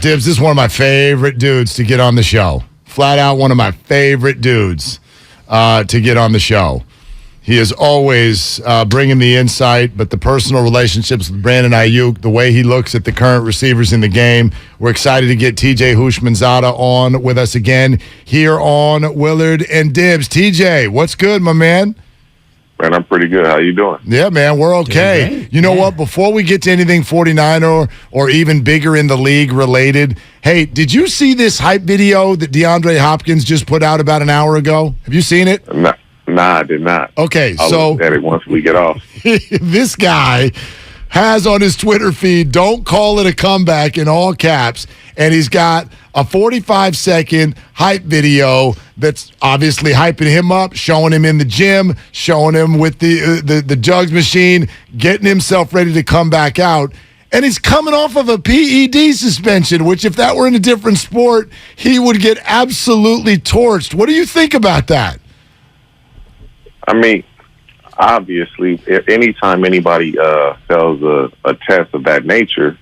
Dibs, this is one of my favorite dudes to get on the show. Flat out one of my favorite dudes to get on the show. He is always bringing the insight, but the personal relationships with Brandon Ayiuk, the way he looks at the current receivers in the game. We're excited to get TJ Houshmandzadeh on with us again here on Willard and Dibs. TJ, what's good, my man? Man, I'm pretty good. How you doing? Yeah, man, we're okay. You know what? Before we get to anything 49er or even bigger in the league related, hey, did you see this hype video that DeAndre Hopkins just put out about an hour ago? Have you seen it? Nah, I did not. Okay, I'll look at it once we get off. This guy has on his Twitter feed, "Don't call it a comeback" in all caps, and he's got a 45-second hype video that's obviously hyping him up, showing him in the gym, showing him with the jugs machine, getting himself ready to come back out. And he's coming off of a PED suspension, which if that were in a different sport, he would get absolutely torched. What do you think about that? I mean, obviously, anytime anybody fails a test of that nature,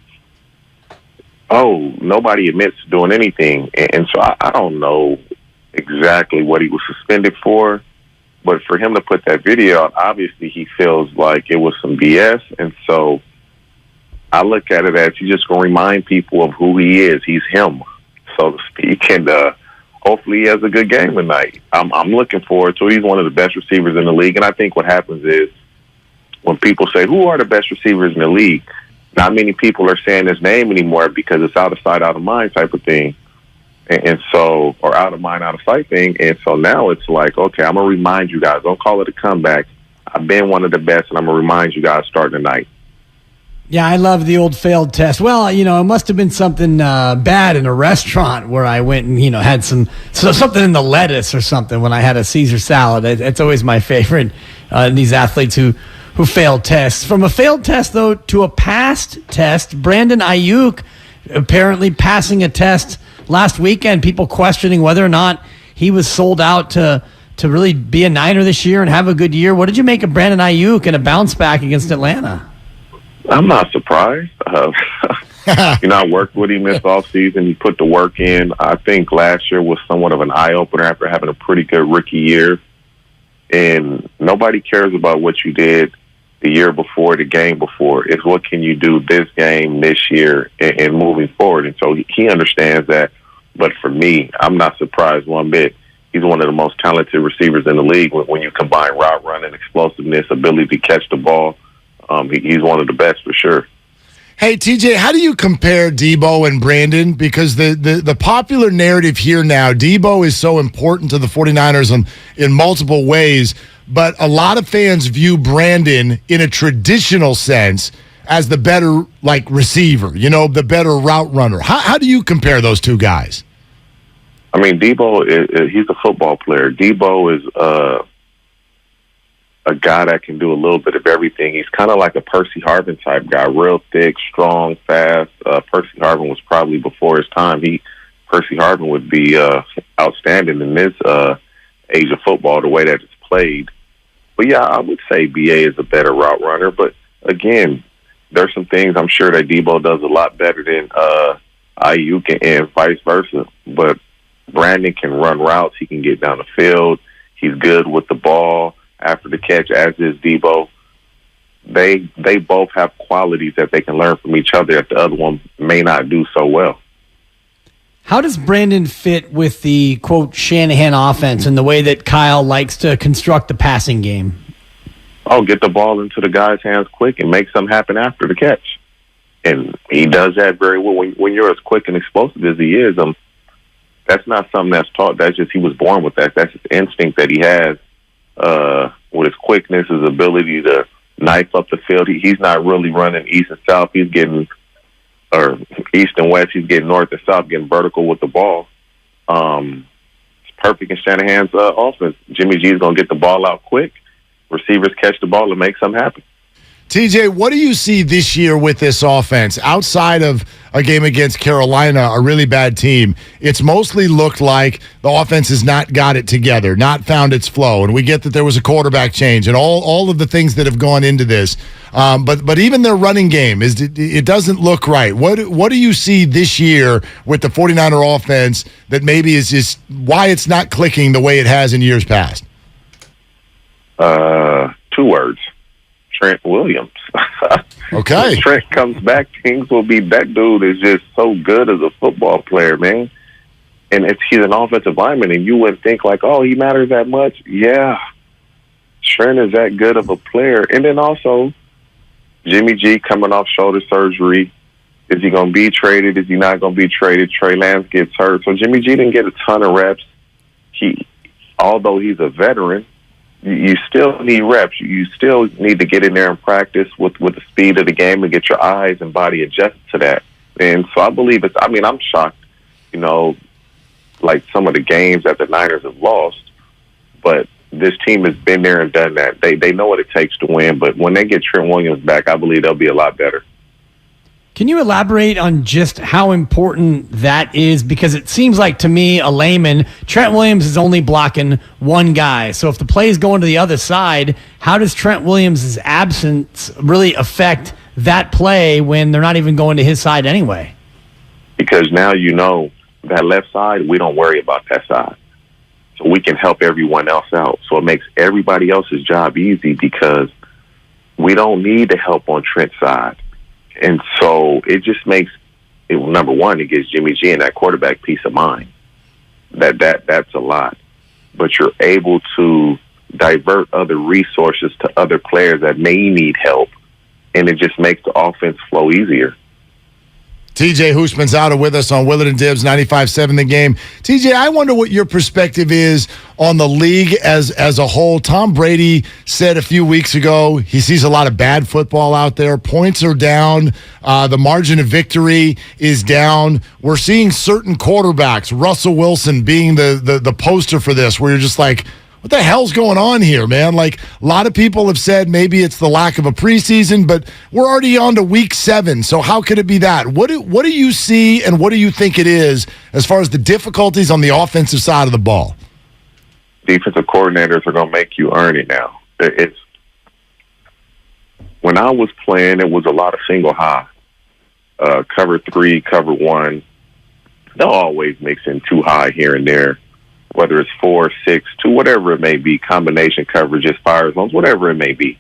nobody admits to doing anything. And so I don't know exactly what he was suspended for, but for him to put that video out, obviously he feels like it was some BS. And so I look at it as he's just going to remind people of who he is. He's him, so to speak. And hopefully he has a good game tonight. I'm looking forward to it. He's one of the best receivers in the league. And I think what happens is when people say, who are the best receivers in the league? Not many people are saying his name anymore because it's out of sight, out of mind type of thing. And so, or out of mind, out of sight thing. And so now it's like, okay, I'm going to remind you guys. Don't call it a comeback. I've been one of the best, and I'm going to remind you guys starting tonight. Yeah, I love the old failed test. Well, it must have been something bad in a restaurant where I went and, had something in the lettuce or something when I had a Caesar salad. It's always my favorite, these athletes who failed tests. From a failed test, though, to a passed test, Brandon Ayiuk apparently passing a test last weekend, people questioning whether or not he was sold out to really be a Niner this year and have a good year. What did you make of Brandon Ayiuk and a bounce back against Atlanta? I'm not surprised. I worked with him this offseason. He put the work in. I think last year was somewhat of an eye-opener after having a pretty good rookie year. And nobody cares about what you did the year before, the game before. It's what can you do this game, this year, and moving forward. And so he understands that. But for me, I'm not surprised one bit. He's one of the most talented receivers in the league when you combine route running, explosiveness, ability to catch the ball. He's one of the best for sure. Hey, TJ, how do you compare Debo and Brandon? Because the popular narrative here now, Debo is so important to the 49ers in multiple ways, but a lot of fans view Brandon in a traditional sense as the better, receiver, the better route runner. How do you compare those two guys? I mean, Debo, he's a football player. Debo is a guy that can do a little bit of everything. He's kind of like a Percy Harvin type guy, real thick, strong, fast. Percy Harvin was probably before his time. Percy Harvin would be outstanding in this age of football, the way that it's played. But yeah, I would say BA is a better route runner. But again, there's some things I'm sure that Debo does a lot better than Aiyuk and vice versa. But Brandon can run routes. He can get down the field. He's good with the ball after the catch, as is Debo. They both have qualities that they can learn from each other that the other one may not do so well. How does Brandon fit with the, quote, Shanahan offense and the way that Kyle likes to construct the passing game? Get the ball into the guy's hands quick and make something happen after the catch. And he does that very well. When you're as quick and explosive as he is, that's not something that's taught. That's just he was born with that. That's just instinct that he has. With his quickness, his ability to knife up the field. He's not really running east and south. He's getting, or east and west, he's getting north and south, getting vertical with the ball. It's perfect in Shanahan's offense. Jimmy G's going to get the ball out quick. Receivers catch the ball and make something happen. TJ, what do you see this year with this offense? Outside of a game against Carolina, a really bad team, it's mostly looked like the offense has not got it together, not found its flow. And we get that there was a quarterback change and all of the things that have gone into this. But even their running game, it doesn't look right. What do you see this year with the 49er offense that maybe is just why it's not clicking the way it has in years past? 2 words. Trent Williams. Okay. When Trent comes back, things will be. That dude is just so good as a football player, man. And he's an offensive lineman, and you wouldn't think like, oh, he matters that much. Yeah, Trent is that good of a player. And then also, Jimmy G coming off shoulder surgery. Is he going to be traded? Is he not going to be traded? Trey Lance gets hurt, so Jimmy G didn't get a ton of reps. Although he's a veteran, you still need reps. You still need to get in there and practice with the speed of the game and get your eyes and body adjusted to that. And so I believe I'm shocked, like some of the games that the Niners have lost, but this team has been there and done that. They know what it takes to win, but when they get Trent Williams back, I believe they'll be a lot better. Can you elaborate on just how important that is? Because it seems like to me, a layman, Trent Williams is only blocking one guy. So if the play is going to the other side, how does Trent Williams' absence really affect that play when they're not even going to his side anyway? Because now that left side, we don't worry about that side. So we can help everyone else out. So it makes everybody else's job easy because we don't need the help on Trent's side. And so it just makes number one, it gives Jimmy G and that quarterback peace of mind. That's a lot. But you're able to divert other resources to other players that may need help, and it just makes the offense flow easier. TJ Houshmandzadeh with us on Willard and Dibs, 95.7 The Game. TJ, I wonder what your perspective is on the league as a whole. Tom Brady said a few weeks ago he sees a lot of bad football out there. Points are down. The margin of victory is down. We're seeing certain quarterbacks, Russell Wilson being the poster for this, where you're just like, what the hell's going on here, man? Like, a lot of people have said maybe it's the lack of a preseason, but we're already on to week 7. So how could it be that? What do you see and what do you think it is as far as the difficulties on the offensive side of the ball? Defensive coordinators are going to make you earn it now. When I was playing, it was a lot of single high. Cover 3, cover 1. They'll always mix in 2 high here and there. Whether it's 4, 6, 2, whatever it may be, combination coverages, fire zones, whatever it may be.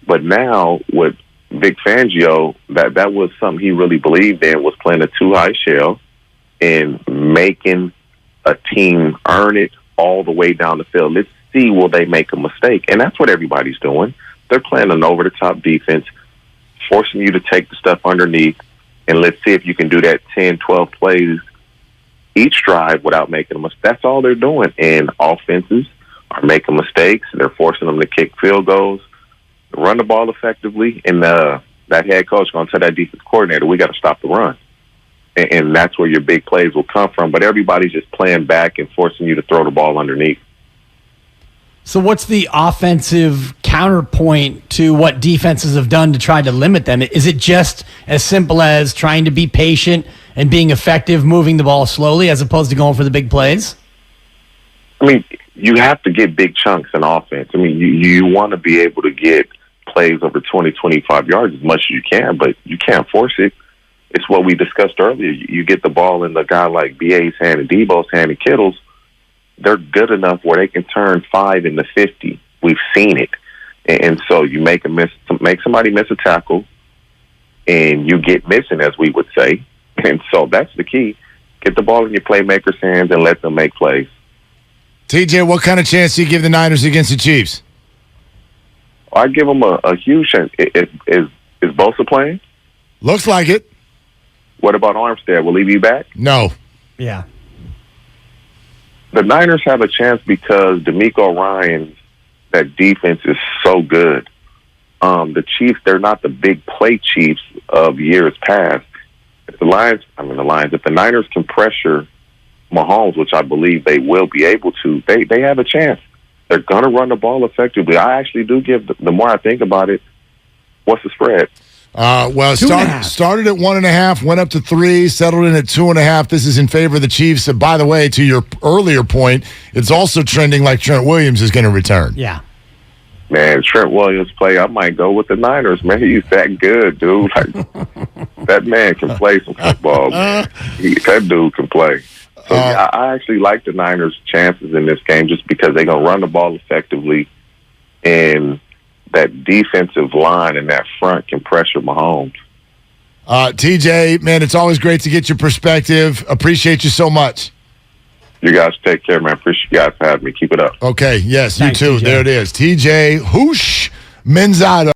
But now with Vic Fangio, that was something he really believed in, was playing a 2-high shell and making a team earn it all the way down the field. Let's see, will they make a mistake? And that's what everybody's doing. They're playing an over-the-top defense, forcing you to take the stuff underneath, and let's see if you can do that 10, 12 plays each drive without making a mistake. That's all they're doing. And offenses are making mistakes. They're forcing them to kick field goals, run the ball effectively. And that head coach is going to tell that defense coordinator, we got to stop the run. And that's where your big plays will come from. But everybody's just playing back and forcing you to throw the ball underneath. So what's the offensive counterpoint to what defenses have done to try to limit them? Is it just as simple as trying to be patient and being effective, moving the ball slowly as opposed to going for the big plays? I mean, you have to get big chunks in offense. I mean, you want to be able to get plays over 20, 25 yards as much as you can, but you can't force it. It's what we discussed earlier. You get the ball in the guy like B.A.'s hand and Debo's hand and Kittle's, they're good enough where they can turn 5 into 50. We've seen it. And so you make somebody miss a tackle, and you get missing, as we would say. And so that's the key. Get the ball in your playmakers' hands and let them make plays. TJ, what kind of chance do you give the Niners against the Chiefs? I give them a huge chance. Is Bosa playing? Looks like it. What about Armstead? Will he be back? No. Yeah. The Niners have a chance because DeMeco Ryans, that defense is so good. The Chiefs, they're not the big play Chiefs of years past. If the Niners can pressure Mahomes, which I believe they will be able to, they have a chance. They're going to run the ball effectively. I actually do give, the more I think about it, What's the spread? Well, started at 1.5, went up to 3, settled in at 2.5. This is in favor of the Chiefs. And by the way, to your earlier point, it's also trending like Trent Williams is going to return. Yeah. Man, Trent Williams play. I might go with the Niners, man. He's that good, dude. Like, that man can play some football, man. That dude can play. So I actually like the Niners' chances in this game just because they're going to run the ball effectively, and that defensive line and that front can pressure Mahomes. TJ, man, it's always great to get your perspective. Appreciate you so much. You guys take care, man. Appreciate you guys for having me. Keep it up. Okay, yes, Thanks, you too. TJ. There it is. TJ Houshmandzadeh.